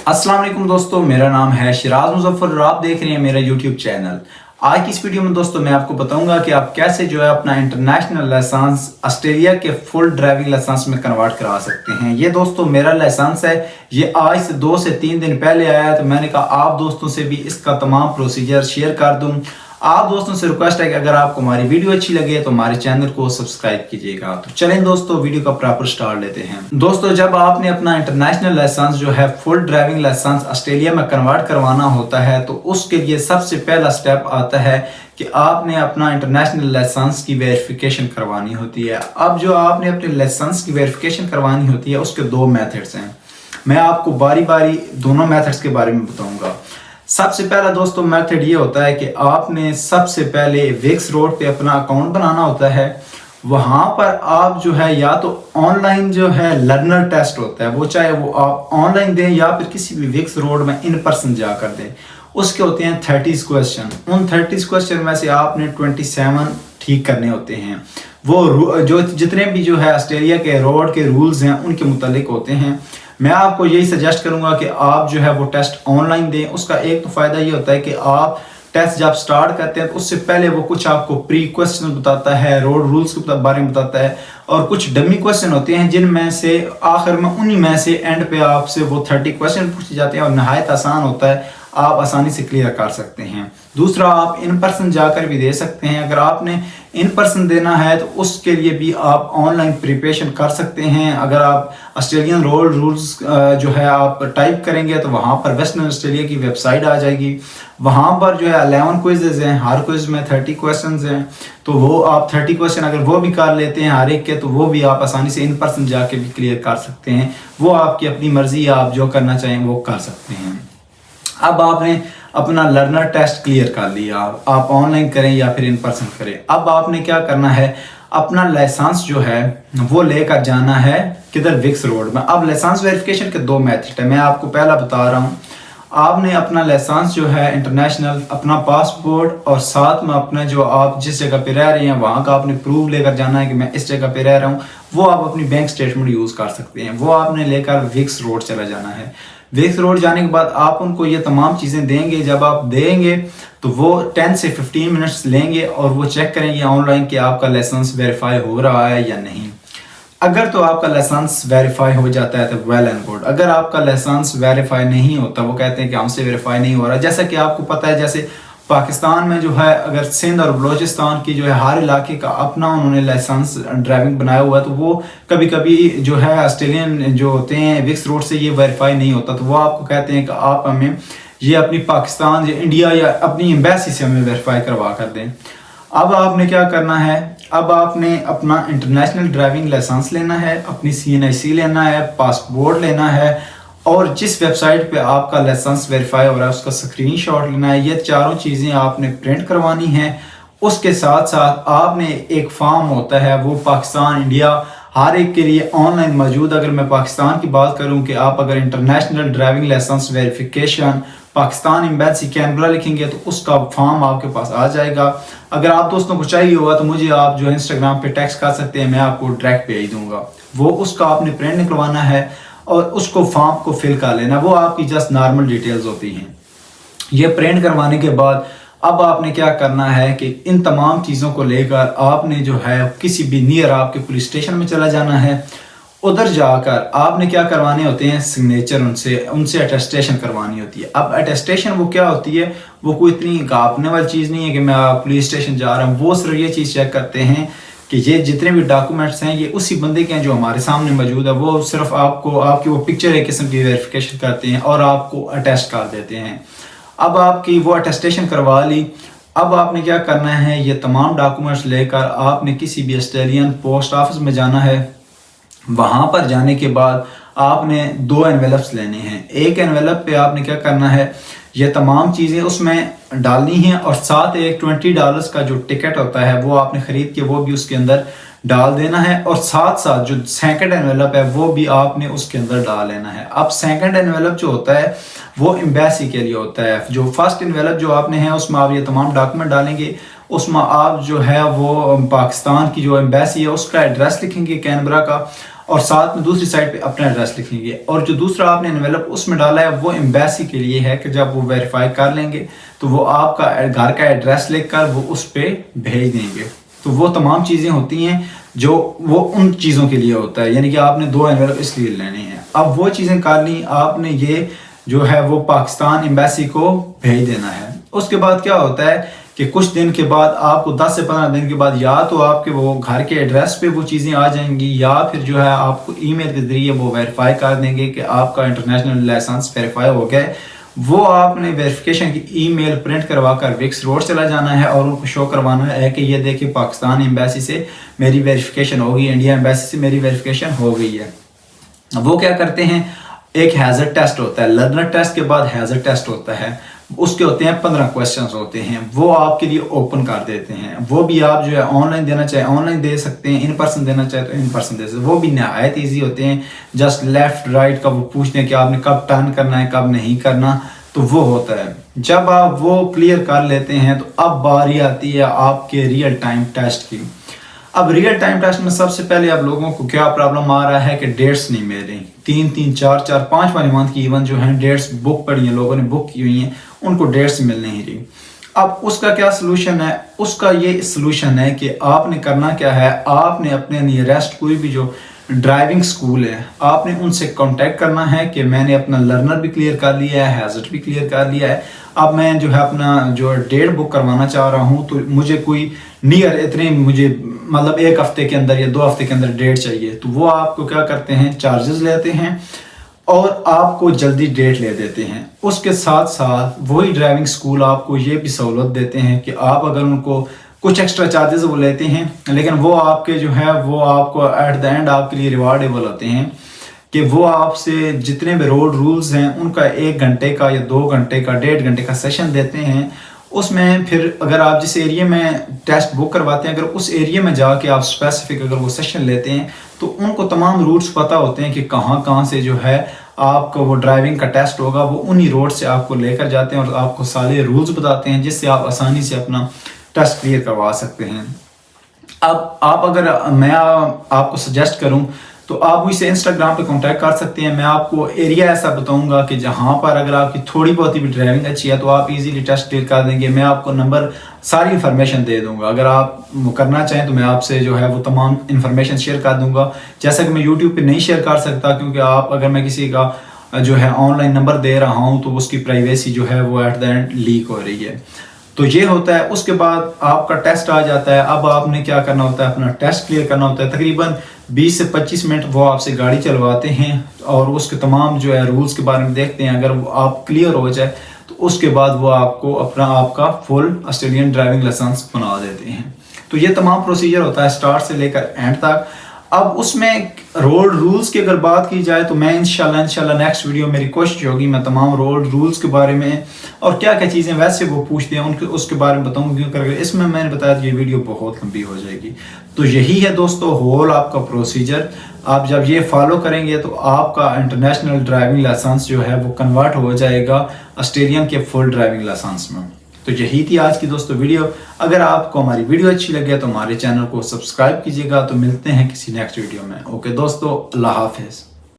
अस्सलाम वालेकुम दोस्तों, मेरा नाम है शिराज मुजफ्फर और आप देख रहे हैं मेरा यूट्यूब चैनल। आज की इस वीडियो में दोस्तों मैं आपको बताऊंगा कि आप कैसे जो है अपना इंटरनेशनल लाइसेंस ऑस्ट्रेलिया के फुल ड्राइविंग लाइसेंस में कन्वर्ट करा सकते हैं। ये दोस्तों मेरा लाइसेंस है, ये आज से 2 से 3 दिन पहले आया है, तो मैंने कहा आप दोस्तों से भी इसका तमाम प्रोसीजर शेयर कर दूं। आप दोस्तों से रिक्वेस्ट है कि अगर आपको हमारी वीडियो अच्छी लगे तो हमारे चैनल को सब्सक्राइब कीजिएगा। तो चलें दोस्तों वीडियो का प्रॉपर स्टार्ट लेते हैं। दोस्तों जब आपने अपना इंटरनेशनल लाइसेंस जो है फुल ड्राइविंग लाइसेंस ऑस्ट्रेलिया में कन्वर्ट करवाना होता है तो उसके लिए सबसे पहला स्टेप आता है कि आपने अपना इंटरनेशनल लाइसेंस की वेरिफिकेशन करवानी होती है। अब जो आपने अपने लाइसेंस की वेरिफिकेशन करवानी होती है उसके 2 मेथड्स हैं। मैं आपको बारी बारी दोनों मेथड्स के बारे में बताऊंगा। सबसे पहला दोस्तों मेथड ये होता है कि आपने सबसे पहले विक्स रोड पे अपना अकाउंट बनाना होता है। वहां पर आप जो है या तो ऑनलाइन जो है लर्नर टेस्ट होता है, वो चाहे वो आप ऑनलाइन दें या फिर किसी भी विक्स रोड में इन पर्सन जाकर दें। उसके होते हैं 30 क्वेश्चन। उन 30 क्वेश्चन में से आपने 27 ठीक करने होते हैं। वो जो जितने भी जो है ऑस्ट्रेलिया के रोड के रूल्स हैं उनके मुतालिक होते हैं। मैं आपको यही सजेस्ट करूंगा कि आप जो है वो टेस्ट ऑनलाइन दें। उसका एक तो फ़ायदा ये होता है कि आप टेस्ट जब स्टार्ट करते हैं तो उससे पहले वो कुछ आपको प्री क्वेश्चन बताता है, रोड रूल्स के बारे में बताता है, और कुछ डमी क्वेश्चन होते हैं जिनमें से आखिर में उन्हीं में से एंड पे आपसे वो 30 क्वेश्चन पूछे जाते हैं और नहायत आसान होता है, आप आसानी से क्लियर कर सकते हैं। दूसरा, आप इन पर्सन जाकर भी दे सकते हैं। अगर आपने इन पर्सन देना है तो उसके लिए भी आप ऑनलाइन प्रिपरेशन कर सकते हैं। अगर आप ऑस्ट्रेलियन रोड रूल्स जो है आप टाइप करेंगे तो वहाँ पर वेस्टर्न ऑस्ट्रेलिया की वेबसाइट आ जाएगी। वहाँ पर जो है 11 क्विज़ेज हैं, हर क्विज़ में 30 क्वेश्चन हैं। तो वो आप 30 क्वेश्चन अगर वो भी कर लेते हैं हर एक के, तो वो भी आप आसानी से इन पर्सन जाके भी क्लियर कर सकते हैं। वो आपकी अपनी मर्जी, आप जो करना चाहें वो कर सकते हैं। अब आपने अपना लर्नर टेस्ट क्लियर कर लिया, आप ऑनलाइन करें या फिर इन पर्सन करें। अब आपने क्या करना है, अपना लाइसेंस जो है वो लेकर जाना है किधर, विक्स रोड में। अब लाइसेंस वेरिफिकेशन के 2 मेथड है, मैं आपको पहला बता रहा हूँ। आपने अपना लाइसेंस जो है इंटरनेशनल, अपना पासपोर्ट और साथ में अपना जो आप जिस जगह पे रह रहे हैं वहाँ का आपने प्रूफ लेकर जाना है कि मैं इस जगह पे रह रहा हूँ। वो आप अपनी बैंक स्टेटमेंट यूज़ कर सकते हैं। वो आपने लेकर विक्स रोड चला जाना है। विक्स रोड जाने के बाद आप उनको ये तमाम चीज़ें देंगे। जब आप देंगे तो वो 10 से 15 मिनट्स लेंगे और वो चेक करेंगे ऑनलाइन कि आपका लाइसेंस वेरीफाई हो रहा है या नहीं। अगर तो आपका लाइसेंस वेरीफाई हो जाता है तो वेल एंड गुड। अगर आपका लाइसेंस वेरीफाई नहीं होता, वो कहते हैं कि हमसे वेरीफाई नहीं हो रहा, जैसा कि आपको पता है जैसे पाकिस्तान में जो है अगर सिंध और बलोचिस्तान की जो है हर इलाके का अपना उन्होंने लाइसेंस ड्राइविंग बनाया हुआ है, तो वो कभी कभी जो है ऑस्ट्रेलियन जो होते हैं विक्स रोड से ये वेरीफाई नहीं होता, तो वो आपको कहते हैं कि आप हमें ये अपनी पाकिस्तान या इंडिया या अपनी एम्बेसी से हमें वेरीफाई करवा कर दें। अब आपने क्या करना है, अब आपने अपना इंटरनेशनल ड्राइविंग लाइसेंस लेना है, अपनी CNIC लेना है, पासपोर्ट लेना है, और जिस वेबसाइट पे आपका लाइसेंस वेरीफाई हो रहा है उसका स्क्रीनशॉट लेना है। ये चारों चीज़ें आपने प्रिंट करवानी है। उसके साथ साथ आपने एक फॉर्म होता है, वो पाकिस्तान इंडिया हर एक के लिए ऑनलाइन मौजूद। अगर मैं पाकिस्तान की बात करूं कि आप अगर international driving license verification Pakistan embassy Canberra लिखेंगे तो उसका फॉर्म आपके पास आ जाएगा। अगर आप दोस्तों को चाहिए होगा तो मुझे आप जो इंस्टाग्राम पे टेक्स्ट कर सकते हैं, मैं आपको डायरेक्ट भेज दूंगा। वो उसका आपने प्रिंट निकलवाना है और उसको फॉर्म को फिल कर लेना। वो आपकी जस्ट नॉर्मल डिटेल्स होती हैं। ये प्रिंट करवाने के बाद अब आपने क्या करना है कि इन तमाम चीज़ों को लेकर आपने जो है किसी भी नियर आपके पुलिस स्टेशन में चला जाना है। उधर जाकर आपने क्या करवाने होते हैं, सिग्नेचर उनसे अटेस्टेशन करवानी होती है। अब अटेस्टेशन वो क्या होती है, वो कोई इतनी घापने वाली चीज़ नहीं है कि मैं पुलिस स्टेशन जा रहा हूँ। वो सिर्फ ये चीज़ चेक करते हैं कि ये जितने भी डॉक्यूमेंट्स हैं ये उसी बंदे के हैं जो हमारे सामने मौजूद है। वो सिर्फ आपको आपकी वो पिक्चर एक किस्म की वेरिफिकेशन करते हैं और आपको अटेस्ट कर देते हैं। अब आपकी वो अटेस्टेशन करवा ली। अब आपने क्या करना है, ये तमाम डॉक्यूमेंट्स लेकर आपने किसी भी ऑस्ट्रेलियन पोस्ट ऑफिस में जाना है। वहाँ पर जाने के बाद आपने 2 एनवेलप्स लेने हैं। एक एनवेलप पे आपने क्या करना है, ये तमाम चीज़ें उसमें डालनी हैं और साथ एक $20 का जो टिकट होता है वो आपने ख़रीद के वो भी उसके अंदर डाल देना है। और साथ साथ जो सेकंड एनवेलप है वो भी आपने उसके अंदर डाल लेना है। अब सेकंड एनवेलप जो होता है वो एम्बेसी के लिए होता है। जो फर्स्ट एनवेलप जो आपने है उसमें आप ये तमाम डॉक्यूमेंट डालेंगे। उसमें आप जो है वो पाकिस्तान की जो एम्बेसी है उसका एड्रेस लिखेंगे कैनबरा का, और साथ में दूसरी साइड पे अपना एड्रेस लिखेंगे। और जो दूसरा आपने एनवेलप उसमें डाला है वो एम्बेसी के लिए है कि जब वो वेरीफाई कर लेंगे तो वो आपका घर का एड्रेस लेकर वो उस पर भेज देंगे। तो वो तमाम चीज़ें होती हैं जो वो उन चीज़ों के लिए होता है, यानी कि आपने 2 एनवेलप इसलिए लेने हैं। अब वो चीज़ें कर ली, आपने ये जो है वो पाकिस्तान एम्बेसी को भेज देना है। उसके बाद क्या होता है कि कुछ दिन के बाद आपको 10 से 15 दिन के बाद या तो आपके वो घर के एड्रेस पे वो चीज़ें आ जाएंगी या फिर जो है आपको ईमेल के ज़रिए वो वेरीफाई कर देंगे कि आपका इंटरनेशनल लाइसेंस वेरीफाई हो गया है। वो आपने वेरिफिकेशन की ईमेल प्रिंट करवा कर विक्स रोड चला जाना है और उनको शो करवाना है कि ये देखिए पाकिस्तान एम्बेसी से मेरी वेरिफिकेशन हो गई, इंडिया एम्बेसी से मेरी वेरिफिकेशन हो गई है। वो क्या करते हैं, एक हैजर्ड टेस्ट होता है, लर्नर टेस्ट के बाद हैजर्ड टेस्ट होता है, उसके होते हैं 15 क्वेश्चंस होते हैं, वो आपके लिए ओपन कर देते हैं। वो भी आप जो है ऑनलाइन देना चाहे ऑनलाइन दे सकते हैं, इन पर्सन देना चाहे तो इन पर्सन दे सकते हैं। वो भी नहायत ईजी होते हैं, जस्ट लेफ्ट राइट का वो पूछते हैं कि आपने कब टर्न करना है कब नहीं करना, तो वो होता है। जब आप वो क्लियर कर लेते हैं तो अब बारी आती है आपके रियल टाइम टेस्ट की। अब रियल टाइम टेस्ट में सबसे पहले आप लोगों को क्या प्रॉब्लम आ रहा है कि डेट्स नहीं मिल रही, 3-3, 4-4, 5 वाली मंथ की इवन जो है डेट्स बुक पड़ी हैं, लोगों ने बुक की हुई हैं, उनको डेट्स मिल नहीं रही। अब उसका क्या सलूशन है, उसका ये सलूशन है कि आपने करना क्या है, आपने अपने नियरेस्ट कोई भी जो ड्राइविंग स्कूल है आपने उनसे कांटेक्ट करना है कि मैंने अपना लर्नर भी क्लियर कर लिया है, हैजर्ड भी क्लियर कर लिया है, अब मैं जो है अपना जो डेट बुक करवाना चाह रहा हूँ, तो मुझे कोई नियर इतने मुझे मतलब 1 हफ्ते के अंदर या 2 हफ्ते के अंदर डेट चाहिए। तो वो आपको क्या करते हैं, चार्जेस लेते हैं और आपको जल्दी डेट ले देते हैं। उसके साथ साथ वही ड्राइविंग स्कूल आपको ये भी सहूलत देते हैं कि आप अगर उनको कुछ एक्स्ट्रा चार्जेस वो लेते हैं, लेकिन वो आपके जो है वो आपको एट द एंड आपके लिए रिवार्डेबल होते हैं कि वो आपसे जितने भी रोड रूल्स हैं उनका 1 घंटे का या 2 घंटे का 1.5 घंटे का सेशन देते हैं। उसमें फिर अगर आप जिस एरिया में टेस्ट बुक करवाते हैं, अगर उस एरिया में जाके आप स्पेसिफिक अगर वो सेशन लेते हैं तो उनको तमाम रूट्स पता होते हैं कि कहाँ से जो है आपका वो ड्राइविंग का टेस्ट होगा, वो उन्हीं रोड से आपको लेकर जाते हैं और आपको सारे रूल्स बताते हैं जिससे आप आसानी से अपना टेस्ट क्लियर करवा सकते हैं। अब आप अगर मैं आपको सजेस्ट करूं तो आप मुझसे इंस्टाग्राम पे कांटेक्ट कर सकते हैं। मैं आपको एरिया ऐसा बताऊंगा कि जहां पर अगर आपकी थोड़ी बहुत भी ड्राइविंग अच्छी है तो आप इजीली टेस्ट क्लियर कर देंगे। मैं आपको नंबर सारी इन्फॉर्मेशन दे दूंगा, अगर आप करना चाहें तो मैं आपसे जो है वो तमाम इन्फॉर्मेशन शेयर कर दूंगा। जैसा कि मैं यूट्यूब पे नहीं शेयर कर सकता क्योंकि आप अगर मैं किसी का जो है ऑनलाइन नंबर दे रहा हूँ तो उसकी प्राइवेसी जो है वो एट द एंड लीक हो रही है। तो ये होता है। उसके बाद आपका टेस्ट आ जाता है। अब आपने क्या करना होता है, अपना टेस्ट क्लियर करना होता है। तकरीबन 20 से 25 मिनट वो आपसे गाड़ी चलवाते हैं और उसके तमाम जो है रूल्स के बारे में देखते हैं। अगर वो आप क्लियर हो जाए तो उसके बाद वो आपको अपना आपका फुल ऑस्ट्रेलियन ड्राइविंग लाइसेंस बना देते हैं। तो ये तमाम प्रोसीजर होता है स्टार्ट से लेकर एंड तक। अब उसमें रोड रूल्स की अगर बात की जाए तो मैं इंशाल्लाह नेक्स्ट वीडियो मेरी कोशिश होगी मैं तमाम रोड रूल्स के बारे में और क्या क्या चीज़ें वैसे वो पूछते हैं उनके उसके बारे में बताऊंगा, क्योंकि अगर इसमें मैंने बताया तो ये वीडियो बहुत लंबी हो जाएगी। तो यही है दोस्तों होल आपका प्रोसीजर। आप जब ये फॉलो करेंगे तो आपका इंटरनेशनल ड्राइविंग लाइसेंस जो है वो कन्वर्ट हो जाएगा ऑस्ट्रेलियन के फुल ड्राइविंग लाइसेंस में। तो यही थी आज की दोस्तों वीडियो। अगर आपको हमारी वीडियो अच्छी लगे तो हमारे चैनल को सब्सक्राइब कीजिएगा। तो मिलते हैं किसी नेक्स्ट वीडियो में। ओके दोस्तों, अल्लाह हाफिज़।